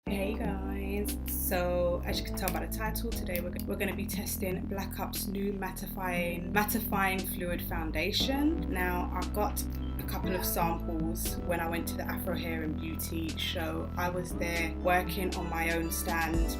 Hey guys, so as you can tell by the title, today we're going to be testing Black Up's new Mattifying Fluid Foundation. Now I got a couple of samples when I went to the Afro Hair and Beauty show. I was there working on my own stand,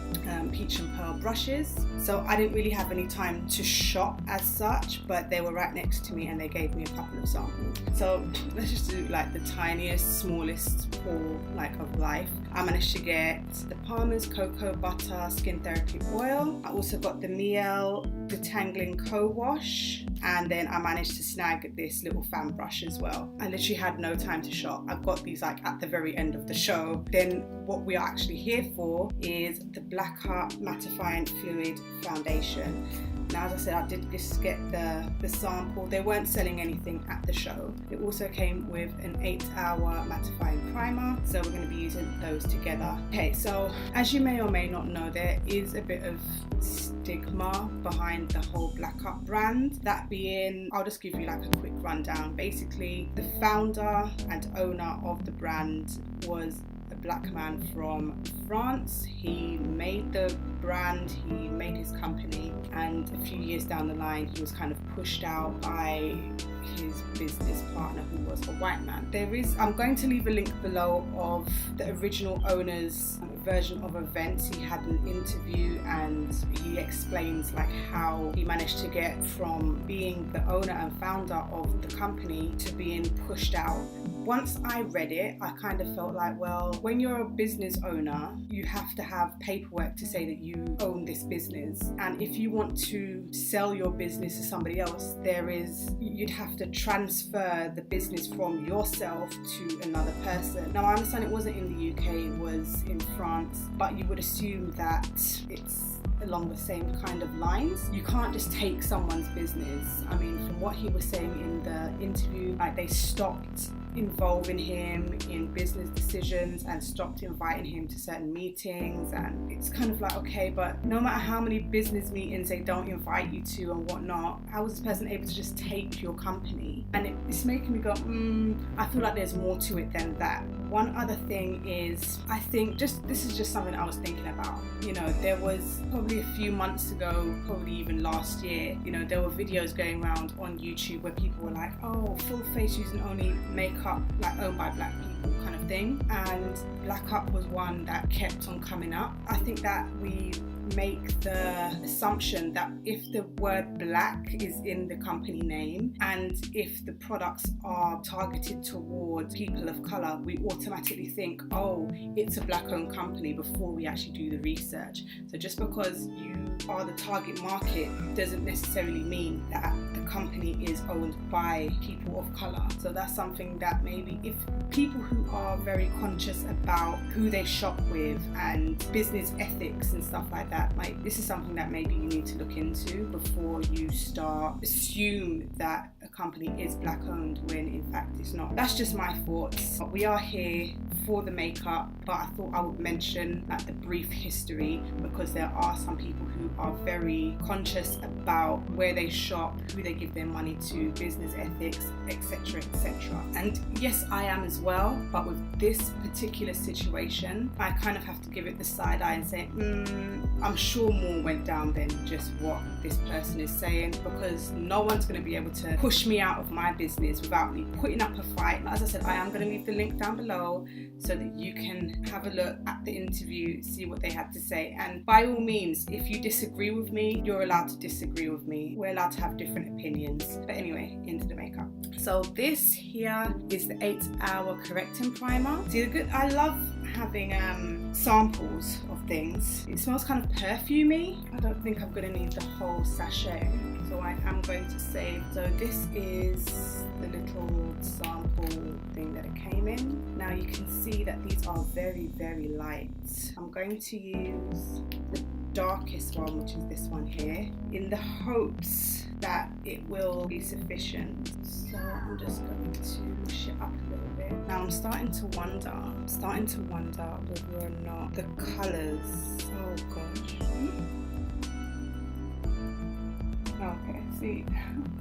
Peach&Pearl brushes, so I didn't really have any time to shop as such, but they were right next to me and they gave me a couple of samples. So let's just do like the tiniest, smallest haul of life. I managed to get the Palmer's Cocoa Butter Skin Therapy Oil. I also got the Miel Detangling Co-Wash, and then I managed to snag this little fan brush as well. I literally had no time to shop. I've got these at the very end of the show. Then what we are actually here for is the Black Up Mattifying Fluid Foundation. Now, as I said, I did just get the sample. They weren't selling anything at the show. It also came with an 8-hour mattifying primer, so we're going to be using those together. Okay, so as you may or may not know, there is a bit of stigma behind the whole Black Up brand. That being, I'll just give you a quick rundown. Basically, the founder and owner of the brand was a black man from France. He made the brand, he made his company, and a few years down the line he was kind of pushed out by his business partner, who was a white man. I'm going to leave a link below of the original owner's version of events. He had an interview and he explains how he managed to get from being the owner and founder of the company to being pushed out. Once I read it, I kind of felt well, when you're a business owner, you have to have paperwork to say that you own this business. And if you want to sell your business to somebody else, you'd have to transfer the business from yourself to another person. Now, I understand it wasn't in the UK, it was in France, but you would assume that it's along the same kind of lines. You can't just take someone's business. I mean, from what he was saying in the interview, they stopped involving him in business decisions and stopped inviting him to certain meetings, and it's kind of okay, but no matter how many business meetings they don't invite you to and whatnot, how was this person able to just take your company? And it's making me go, I feel there's more to it than that. One other thing is, I think this is just something I was thinking about. There was probably a few months ago, probably even last year, there were videos going around on YouTube where people were like, oh, full face using only makeup owned by black people kind of thing. And Black Up was one that kept on coming up. I think that we make the assumption that if the word black is in the company name and if the products are targeted towards people of color, we automatically think, oh, it's a black owned company before we actually do the research. So just because you are the target market doesn't necessarily mean that the company is owned by people of color. So that's something that maybe if people who are very conscious about who they shop with and business ethics and stuff like that, this is something that maybe you need to look into before you assume that a company is black owned when in fact it's not. That's just my thoughts. We are here for the makeup, but I thought I would mention the brief history, because there are some people who are very conscious about where they shop, who they give their money to, business ethics, etc, etc. And yes, I am as well, but with this particular situation, I kind of have to give it the side eye and say, I'm sure more went down than just what this person is saying, because no one's going to be able to push me out of my business without me putting up a fight. As I said, I am going to leave the link down below so that you can have a look at the interview, see what they had to say. And by all means, if you disagree with me, you're allowed to disagree with me. We're allowed to have different opinions. But anyway, into the makeup. So this here is the 8-hour correcting primer. I love having samples of things. It smells kind of perfumey. I don't think I'm going to need the whole sachet, so I am going to save. So this is the little sample thing that it came in. Now you can see that these are very, very light. I'm going to use the darkest one, which is this one here, in the hopes that it will be sufficient. So I'm just going to mush it up a little bit. Now I'm starting to wonder whether or not the colours, oh gosh. Okay, see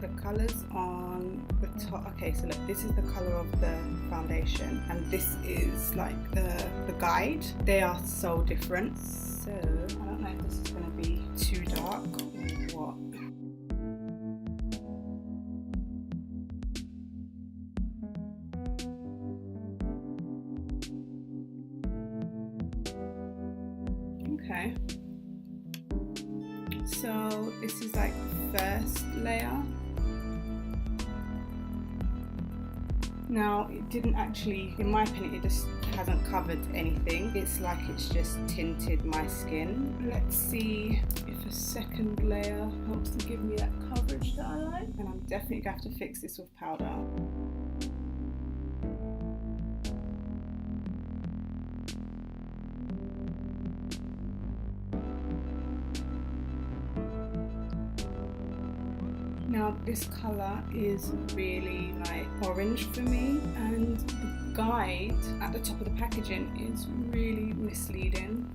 the colors on the top. Okay, so look, this is the color of the foundation, and this is like the guide. They are so different. So I don't know if this is going to be too dark or what. Okay, so this is like the first layer. Now it didn't actually, in my opinion, it just hasn't covered anything. It's like it's just tinted my skin. Let's see if a second layer helps to give me that coverage that I like. And I'm definitely going to have to fix this with powder. Now this colour is really like orange for me, and the guide at the top of the packaging is really misleading.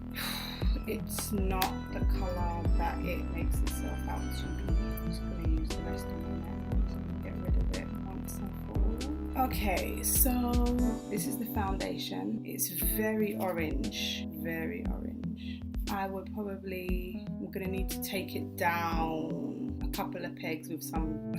It's not the colour that it makes itself out to be. I'm just going to use the rest of my nails and get rid of it once and for all. Okay, so this is the foundation. It's very orange, very orange. I would probably, I'm going to need to take it down couple of pegs with some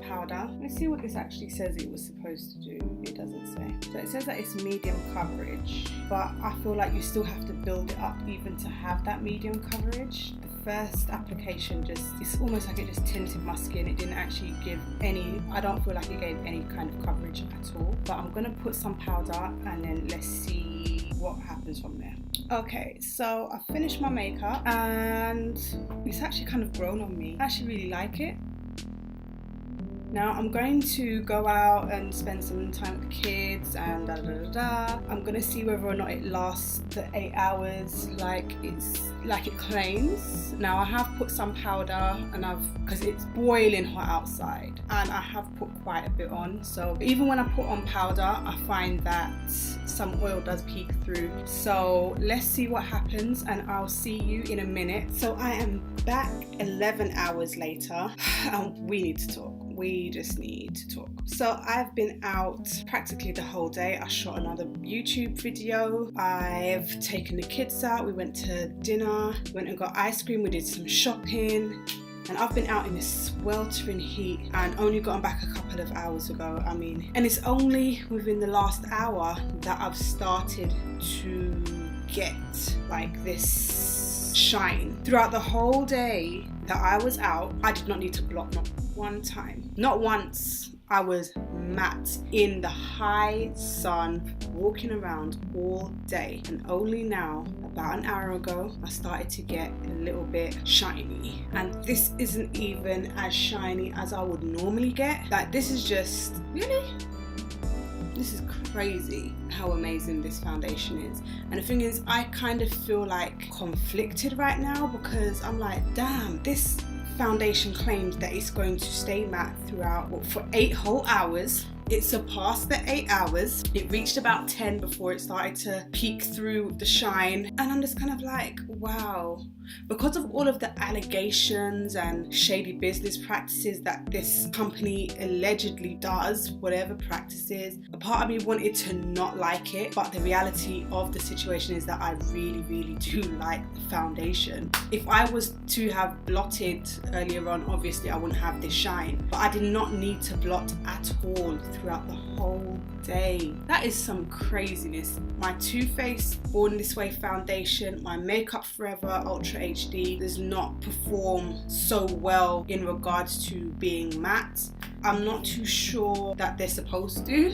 powder. Let's see what this actually says it was supposed to do. It doesn't say. So it says that it's medium coverage, but I feel like you still have to build it up even to have that medium coverage. The first application it's almost like it just tinted my skin. It didn't actually give any, I don't feel like it gave any kind of coverage at all. But I'm gonna put some powder and then let's see what happens from there. Okay, so I finished my makeup and it's actually kind of grown on me. I actually really like it. Now I'm going to go out and spend some time with the kids and da da da da. I'm gonna see whether or not it lasts the 8 hours like it claims. Now I have put some powder and because it's boiling hot outside, and I have put quite a bit on. So even when I put on powder, I find that some oil does peek through. So let's see what happens, and I'll see you in a minute. So I am back 11 hours later and we need to talk. We just need to talk. So I've been out practically the whole day. I shot another YouTube video. I've taken the kids out. We went to dinner, went and got ice cream. We did some shopping. And I've been out in this sweltering heat and only gotten back a couple of hours ago. I mean, and it's only within the last hour that I've started to get like this shine. Throughout the whole day that I was out, I did not need to blot, not one time. Not once. I was matte in the high sun, walking around all day, and only now, about an hour ago, I started to get a little bit shiny. And this isn't even as shiny as I would normally get. Like, this is just, really? This is crazy how amazing this foundation is. And the thing is, I kind of feel like conflicted right now, because I'm like, damn, this foundation claims that it's going to stay matte throughout for 8 whole hours. It surpassed the 8 hours. It reached about 10 before it started to peek through the shine. And I'm just kind of like, wow. Because of all of the allegations and shady business practices that this company allegedly does, whatever practices, a part of me wanted to not like it, but the reality of the situation is that I really, really do like the foundation. If I was to have blotted earlier on, obviously I wouldn't have this shine, but I did not need to blot at all throughout the whole day. That is some craziness. My Too Faced Born This Way foundation, my Makeup Forever Ultra HD does not perform so well in regards to being matte. I'm not too sure that they're supposed to,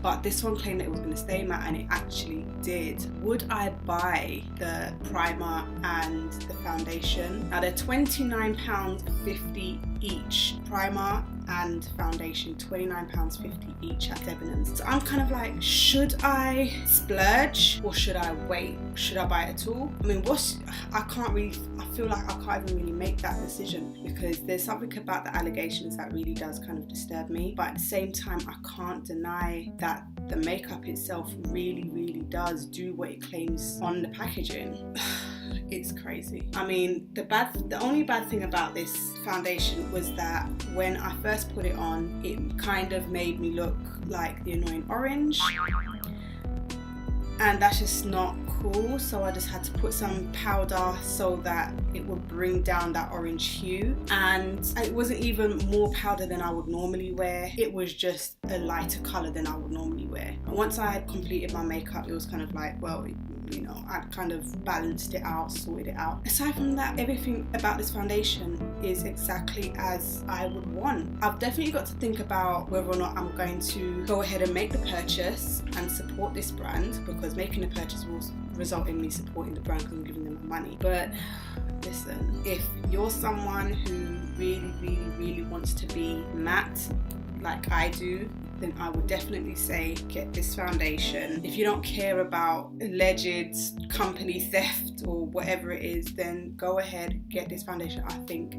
but this one claimed that it was going to stay matte, and it actually did. Would I buy the primer and the foundation? Now they're £29.50 each. Primer and foundation, £29.50 each at Debenhams. So I'm kind of like, should I splurge or should I wait? Should I buy it at all? I mean, I feel like I can't even really make that decision, because there's something about the allegations that really does kind of disturb me. But at the same time, I can't deny that the makeup itself really, really does do what it claims on the packaging. it's crazy. I mean, the only bad thing about this foundation was that when I first put it on, it kind of made me look like the annoying orange, and that's just not cool. So I just had to put some powder so that it would bring down that orange hue, and it wasn't even more powder than I would normally wear. It was just a lighter color than I would normally wear. And once I had completed my makeup, it was kind of like, well, you know, I'd kind of balanced it out, sorted it out. Aside from that, everything about this foundation is exactly as I would want. I've definitely got to think about whether or not I'm going to go ahead and make the purchase and support this brand, because making the purchase will result in me supporting the brand because I'm giving them my money. But listen, if you're someone who really wants to be matte like I do, then I would definitely say get this foundation. If you don't care about alleged company theft or whatever it is, then go ahead, get this foundation. I think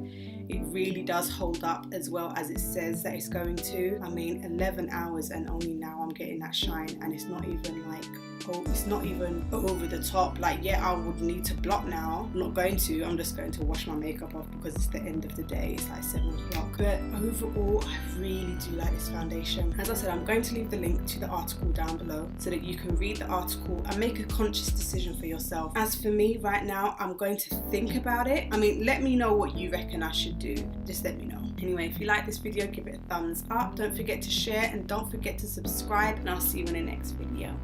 it really does hold up as well as it says that it's going to. I mean, 11 hours and only now I'm getting that shine, and it's not even like, it's not even over the top. Like, yeah, I would need to block now. I'm not going to. I'm just going to wash my makeup off because it's the end of the day. It's like 7 o'clock. But overall, I really do like this foundation. As I said, I'm going to leave the link to the article down below so that you can read the article and make a conscious decision for yourself. As for me right now, I'm going to think about it. I mean, let me know what you reckon I should do. Just let me know. Anyway, if you like this video, give it a thumbs up. Don't forget to share and don't forget to subscribe, and I'll see you in the next video.